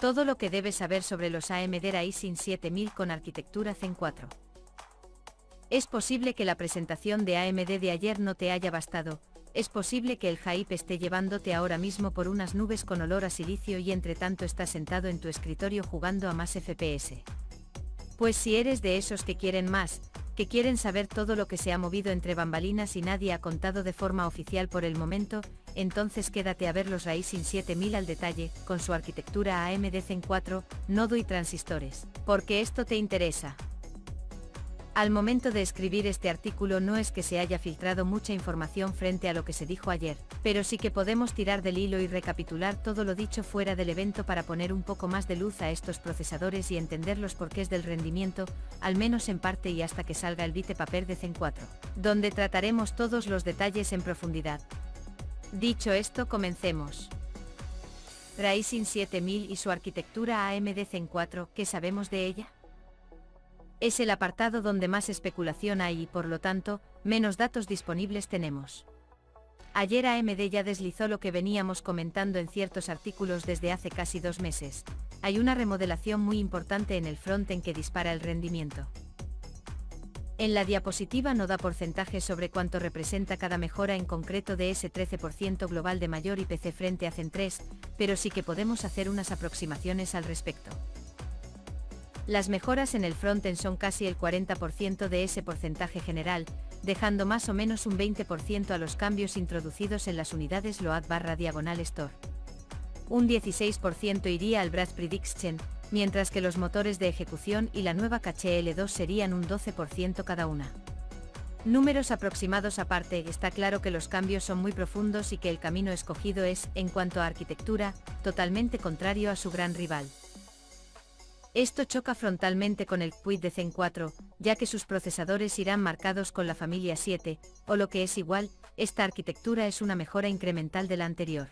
Todo lo que debes saber sobre los AMD Ryzen 7000 con arquitectura Zen 4. Es posible que la presentación de AMD de ayer no te haya bastado, es posible que el hype esté llevándote ahora mismo por unas nubes con olor a silicio y entre tanto estás sentado en tu escritorio jugando a más FPS. Pues si eres de esos que quieren más, que quieren saber todo lo que se ha movido entre bambalinas y nadie ha contado de forma oficial por el momento, entonces quédate a ver los Ryzen 7000 al detalle, con su arquitectura AMD Zen 4, nodo y transistores, porque esto te interesa. Al momento de escribir este artículo no es que se haya filtrado mucha información frente a lo que se dijo ayer, pero sí que podemos tirar del hilo y recapitular todo lo dicho fuera del evento para poner un poco más de luz a estos procesadores y entender los porqués del rendimiento, al menos en parte y hasta que salga el white paper de Zen 4, donde trataremos todos los detalles en profundidad. Dicho esto, comencemos. Ryzen 7000 y su arquitectura AMD Zen 4, ¿qué sabemos de ella? Es el apartado donde más especulación hay y por lo tanto, menos datos disponibles tenemos. Ayer AMD ya deslizó lo que veníamos comentando en ciertos artículos desde hace casi 2 meses. Hay una remodelación muy importante en el frontend que dispara el rendimiento. En la diapositiva no da porcentajes sobre cuánto representa cada mejora en concreto de ese 13% global de mayor IPC frente a Zen 3, pero sí que podemos hacer unas aproximaciones al respecto. Las mejoras en el frontend son casi el 40% de ese porcentaje general, dejando más o menos un 20% a los cambios introducidos en las unidades Load/Store. Un 16% iría al Brad Prediction, mientras que los motores de ejecución y la nueva caché L2 serían un 12% cada una. Números aproximados aparte, está claro que los cambios son muy profundos y que el camino escogido es, en cuanto a arquitectura, totalmente contrario a su gran rival. Esto choca frontalmente con el Quid de Zen 4, ya que sus procesadores irán marcados con la familia 7, o lo que es igual, esta arquitectura es una mejora incremental de la anterior.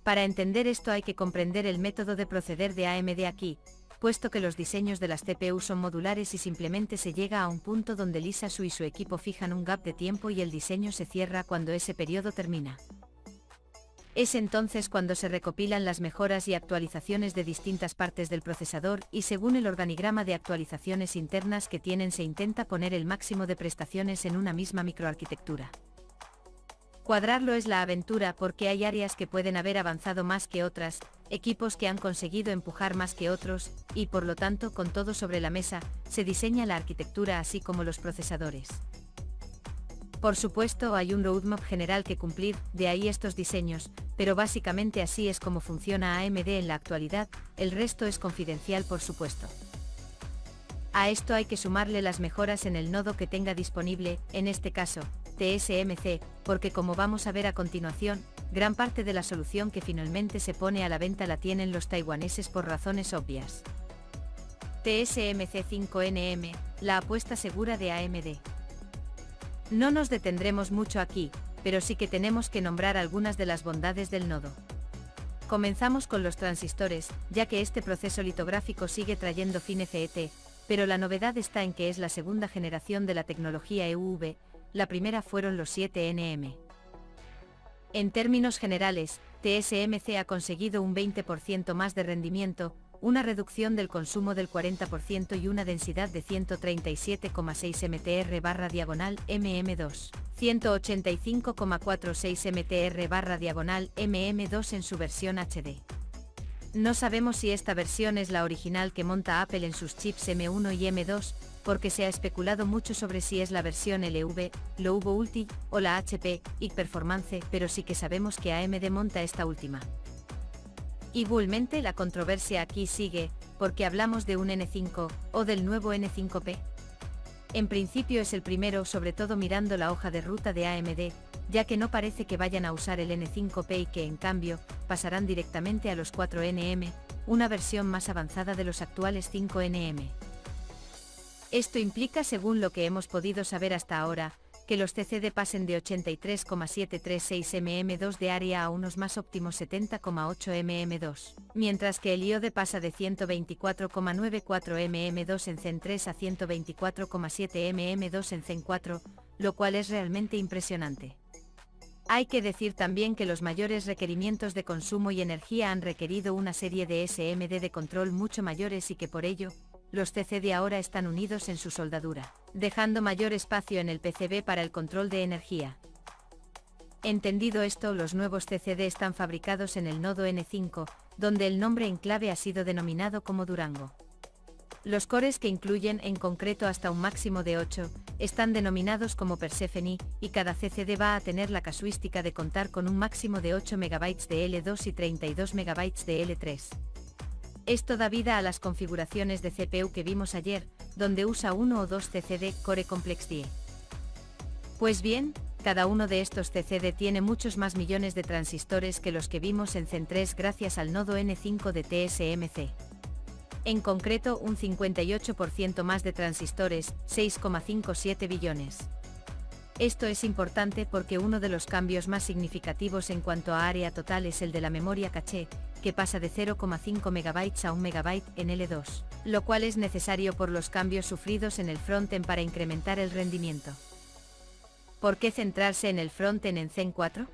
Para entender esto hay que comprender el método de proceder de AMD aquí, puesto que los diseños de las CPU son modulares y simplemente se llega a un punto donde Lisa Su y su equipo fijan un gap de tiempo y el diseño se cierra cuando ese periodo termina. Es entonces cuando se recopilan las mejoras y actualizaciones de distintas partes del procesador y según el organigrama de actualizaciones internas que tienen se intenta poner el máximo de prestaciones en una misma microarquitectura. Cuadrarlo es la aventura porque hay áreas que pueden haber avanzado más que otras, equipos que han conseguido empujar más que otros, y por lo tanto con todo sobre la mesa, se diseña la arquitectura así como los procesadores. Por supuesto hay un roadmap general que cumplir, de ahí estos diseños, pero básicamente así es como funciona AMD en la actualidad, el resto es confidencial por supuesto. A esto hay que sumarle las mejoras en el nodo que tenga disponible, en este caso, TSMC, porque como vamos a ver a continuación, gran parte de la solución que finalmente se pone a la venta la tienen los taiwaneses por razones obvias. TSMC 5nm, la apuesta segura de AMD. No nos detendremos mucho aquí, pero sí que tenemos que nombrar algunas de las bondades del nodo. Comenzamos con los transistores, ya que este proceso litográfico sigue trayendo FinFET, pero la novedad está en que es la segunda generación de la tecnología EUV, la primera fueron los 7nm. En términos generales, TSMC ha conseguido un 20% más de rendimiento, una reducción del consumo del 40% y una densidad de 137,6 mtr/mm2, 185,46 mtr/mm2 en su versión HD. No sabemos si esta versión es la original que monta Apple en sus chips M1 y M2, porque se ha especulado mucho sobre si es la versión LV, Low Voltage, o la HP, High Performance, pero sí que sabemos que AMD monta esta última. Igualmente la controversia aquí sigue, porque hablamos de un N5, o del nuevo N5P. En principio es el primero, sobre todo mirando la hoja de ruta de AMD, ya que no parece que vayan a usar el N5P y que en cambio, pasarán directamente a los 4nm, una versión más avanzada de los actuales 5nm. Esto implica, según lo que hemos podido saber hasta ahora, que los TCD pasen de 83,736 mm2 de área a unos más óptimos 70,8 mm2, mientras que el IOD pasa de 124,94 mm2 en Zen 3 a 124,7 mm2 en Zen 4, lo cual es realmente impresionante. Hay que decir también que los mayores requerimientos de consumo y energía han requerido una serie de SMD de control mucho mayores y que por ello, los CCD ahora están unidos en su soldadura, dejando mayor espacio en el PCB para el control de energía. Entendido esto, los nuevos CCD están fabricados en el nodo N5, donde el nombre en clave ha sido denominado como Durango. Los cores, que incluyen en concreto hasta un máximo de 8, están denominados como Persephone, y cada CCD va a tener la casuística de contar con un máximo de 8 MB de L2 y 32 MB de L3. Esto da vida a las configuraciones de CPU que vimos ayer, donde usa uno o dos CCD Core Complex Die. Pues bien, cada uno de estos CCD tiene muchos más millones de transistores que los que vimos en Zen 3 gracias al nodo N5 de TSMC. En concreto, un 58% más de transistores, 6,57 billones. Esto es importante porque uno de los cambios más significativos en cuanto a área total es el de la memoria caché, que pasa de 0,5 MB a 1 MB en L2, lo cual es necesario por los cambios sufridos en el frontend para incrementar el rendimiento. ¿Por qué centrarse en el frontend en Zen 4?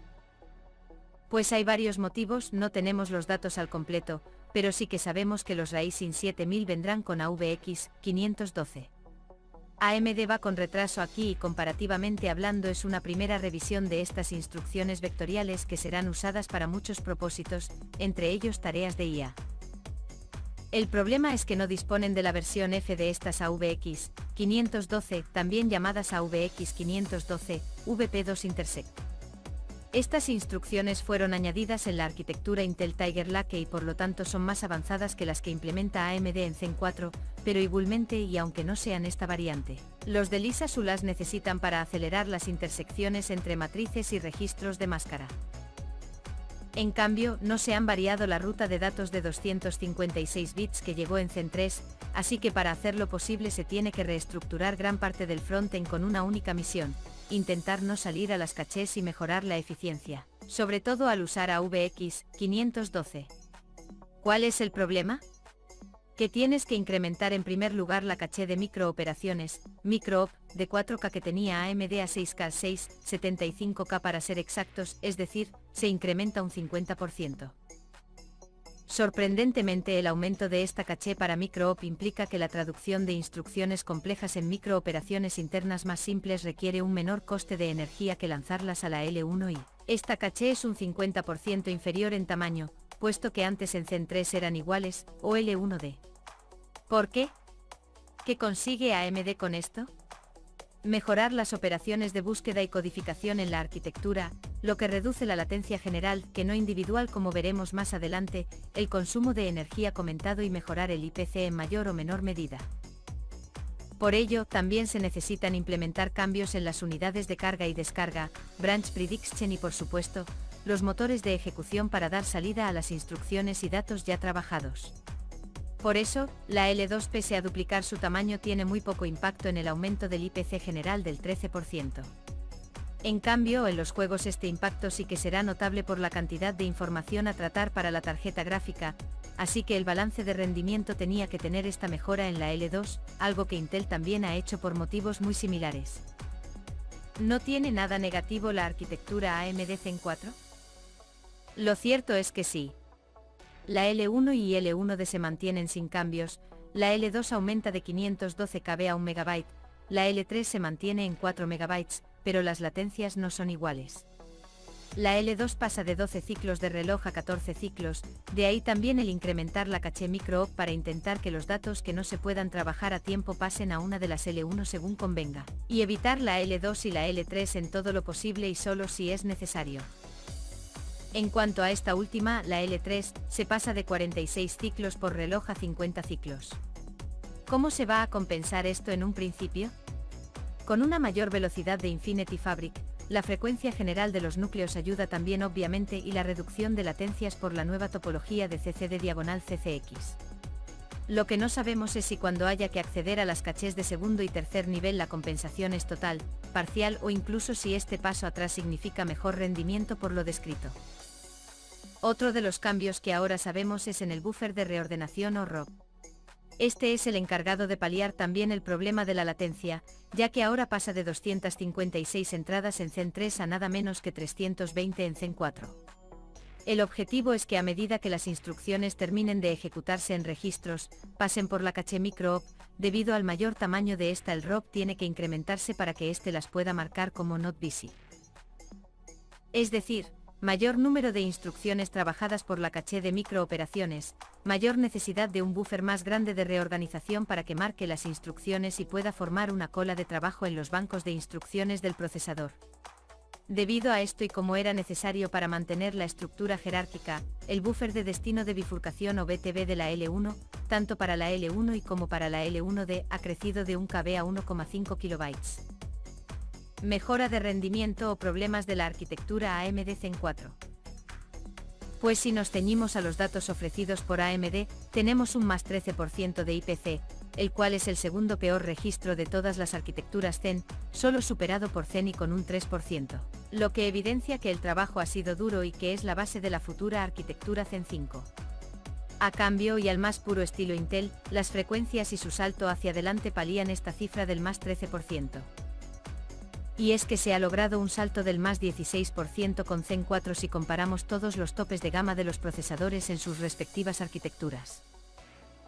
Pues hay varios motivos. No tenemos los datos al completo, pero sí que sabemos que los Ryzen 7000 vendrán con AVX 512. AMD va con retraso aquí y comparativamente hablando es una primera revisión de estas instrucciones vectoriales que serán usadas para muchos propósitos, entre ellos tareas de IA. El problema es que no disponen de la versión F de estas AVX 512, también llamadas AVX 512, VP2 Intersect. Estas instrucciones fueron añadidas en la arquitectura Intel Tiger Lake y por lo tanto son más avanzadas que las que implementa AMD en Zen 4, pero igualmente y aunque no sean esta variante, los de Lisa Su las necesitan para acelerar las intersecciones entre matrices y registros de máscara. En cambio, no se han variado la ruta de datos de 256 bits que llegó en Zen 3, así que para hacerlo posible se tiene que reestructurar gran parte del frontend con una única misión: intentar no salir a las cachés y mejorar la eficiencia, sobre todo al usar AVX 512. ¿Cuál es el problema? Que tienes que incrementar en primer lugar la caché de microoperaciones, microop, de 4K que tenía AMD a 6K 675K para ser exactos, es decir, se incrementa un 50%. Sorprendentemente, el aumento de esta caché para microop implica que la traducción de instrucciones complejas en microoperaciones internas más simples requiere un menor coste de energía que lanzarlas a la L1 y esta caché es un 50% inferior en tamaño, puesto que antes en Zen 3 eran iguales, o L1D. ¿Por qué? ¿Qué consigue AMD con esto? Mejorar las operaciones de búsqueda y codificación en la arquitectura, lo que reduce la latencia general, que no individual como veremos más adelante, el consumo de energía comentado y mejorar el IPC en mayor o menor medida. Por ello, también se necesitan implementar cambios en las unidades de carga y descarga, branch prediction y por supuesto, los motores de ejecución para dar salida a las instrucciones y datos ya trabajados. Por eso, la L2 pese a duplicar su tamaño tiene muy poco impacto en el aumento del IPC general del 13%. En cambio, en los juegos este impacto sí que será notable por la cantidad de información a tratar para la tarjeta gráfica, así que el balance de rendimiento tenía que tener esta mejora en la L2, algo que Intel también ha hecho por motivos muy similares. ¿No tiene nada negativo la arquitectura AMD Zen 4? Lo cierto es que sí. La L1 y L1D se mantienen sin cambios, la L2 aumenta de 512 KB a 1 MB, la L3 se mantiene en 4 MB, pero las latencias no son iguales. La L2 pasa de 12 ciclos de reloj a 14 ciclos, de ahí también el incrementar la caché microop para intentar que los datos que no se puedan trabajar a tiempo pasen a una de las L1 según convenga, y evitar la L2 y la L3 en todo lo posible y solo si es necesario. En cuanto a esta última, la L3, se pasa de 46 ciclos por reloj a 50 ciclos. ¿Cómo se va a compensar esto en un principio? Con una mayor velocidad de Infinity Fabric, la frecuencia general de los núcleos ayuda también obviamente y la reducción de latencias por la nueva topología de CCD/CCX. Lo que no sabemos es si cuando haya que acceder a las cachés de segundo y tercer nivel la compensación es total, parcial o incluso si este paso atrás significa mejor rendimiento por lo descrito. Otro de los cambios que ahora sabemos es en el buffer de reordenación o ROP. Este es el encargado de paliar también el problema de la latencia, ya que ahora pasa de 256 entradas en Zen 3 a nada menos que 320 en Zen 4. El objetivo es que a medida que las instrucciones terminen de ejecutarse en registros, pasen por la caché micro-op. Debido al mayor tamaño de esta, el ROP tiene que incrementarse para que éste las pueda marcar como not busy. Es decir, mayor número de instrucciones trabajadas por la caché de microoperaciones, mayor necesidad de un buffer más grande de reorganización para que marque las instrucciones y pueda formar una cola de trabajo en los bancos de instrucciones del procesador. Debido a esto y como era necesario para mantener la estructura jerárquica, el buffer de destino de bifurcación o BTB de la L1, tanto para la L1 y como para la L1D, ha crecido de 1 KB a 1,5 KB. Mejora de rendimiento o problemas de la arquitectura AMD Zen 4. Pues si nos ceñimos a los datos ofrecidos por AMD, tenemos un más 13% de IPC, el cual es el segundo peor registro de todas las arquitecturas Zen, solo superado por Zen y con un 3%, lo que evidencia que el trabajo ha sido duro y que es la base de la futura arquitectura Zen 5. A cambio y al más puro estilo Intel, las frecuencias y su salto hacia adelante palían esta cifra del más 13%. Y es que se ha logrado un salto del más 16% con Zen 4 si comparamos todos los topes de gama de los procesadores en sus respectivas arquitecturas.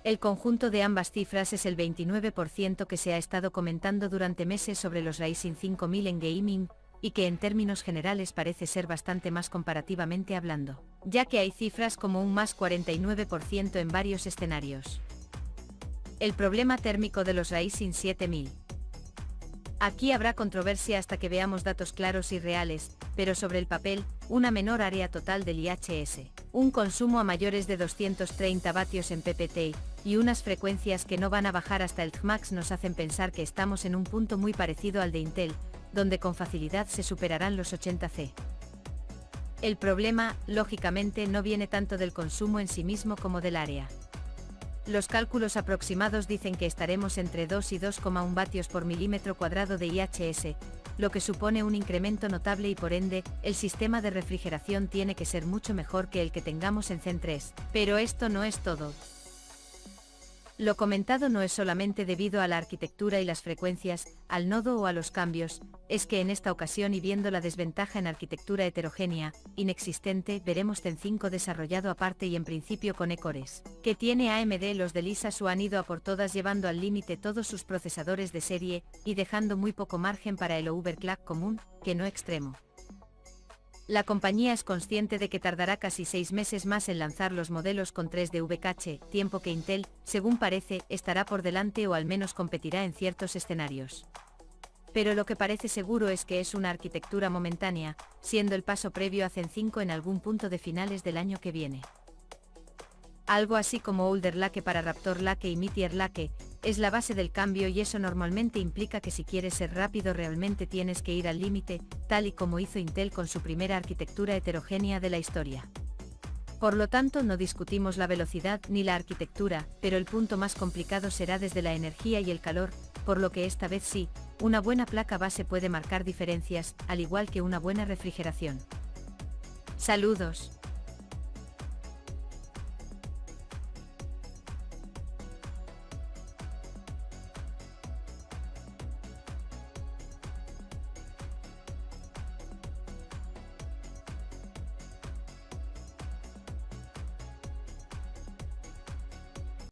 El conjunto de ambas cifras es el 29% que se ha estado comentando durante meses sobre los Ryzen 5000 en gaming, y que en términos generales parece ser bastante más comparativamente hablando, ya que hay cifras como un más 49% en varios escenarios. El problema térmico de los Ryzen 7000. Aquí habrá controversia hasta que veamos datos claros y reales, pero sobre el papel, una menor área total del IHS, un consumo a mayores de 230 vatios en PPT, y unas frecuencias que no van a bajar hasta el Tmax nos hacen pensar que estamos en un punto muy parecido al de Intel, donde con facilidad se superarán los 80C. El problema, lógicamente, no viene tanto del consumo en sí mismo como del área. Los cálculos aproximados dicen que estaremos entre 2 y 2,1 vatios por milímetro cuadrado de IHS, lo que supone un incremento notable y por ende, el sistema de refrigeración tiene que ser mucho mejor que el que tengamos en Zen 3, pero esto no es todo. Lo comentado no es solamente debido a la arquitectura y las frecuencias, al nodo o a los cambios, es que en esta ocasión y viendo la desventaja en arquitectura heterogénea, inexistente, veremos Zen 5 desarrollado aparte y en principio con E-cores, que tiene AMD. Los de Lisasu han ido a por todas llevando al límite todos sus procesadores de serie, y dejando muy poco margen para el overclock común, que no extremo. La compañía es consciente de que tardará casi 6 meses más en lanzar los modelos con 3DV cache, tiempo que Intel, según parece, estará por delante o al menos competirá en ciertos escenarios. Pero lo que parece seguro es que es una arquitectura momentánea, siendo el paso previo a Zen 5 en algún punto de finales del año que viene. Algo así como Alder Lake para Raptor Lake y Meteor Lake, es la base del cambio y eso normalmente implica que si quieres ser rápido realmente tienes que ir al límite, tal y como hizo Intel con su primera arquitectura heterogénea de la historia. Por lo tanto no discutimos la velocidad ni la arquitectura, pero el punto más complicado será desde la energía y el calor, por lo que esta vez sí, una buena placa base puede marcar diferencias, al igual que una buena refrigeración. Saludos.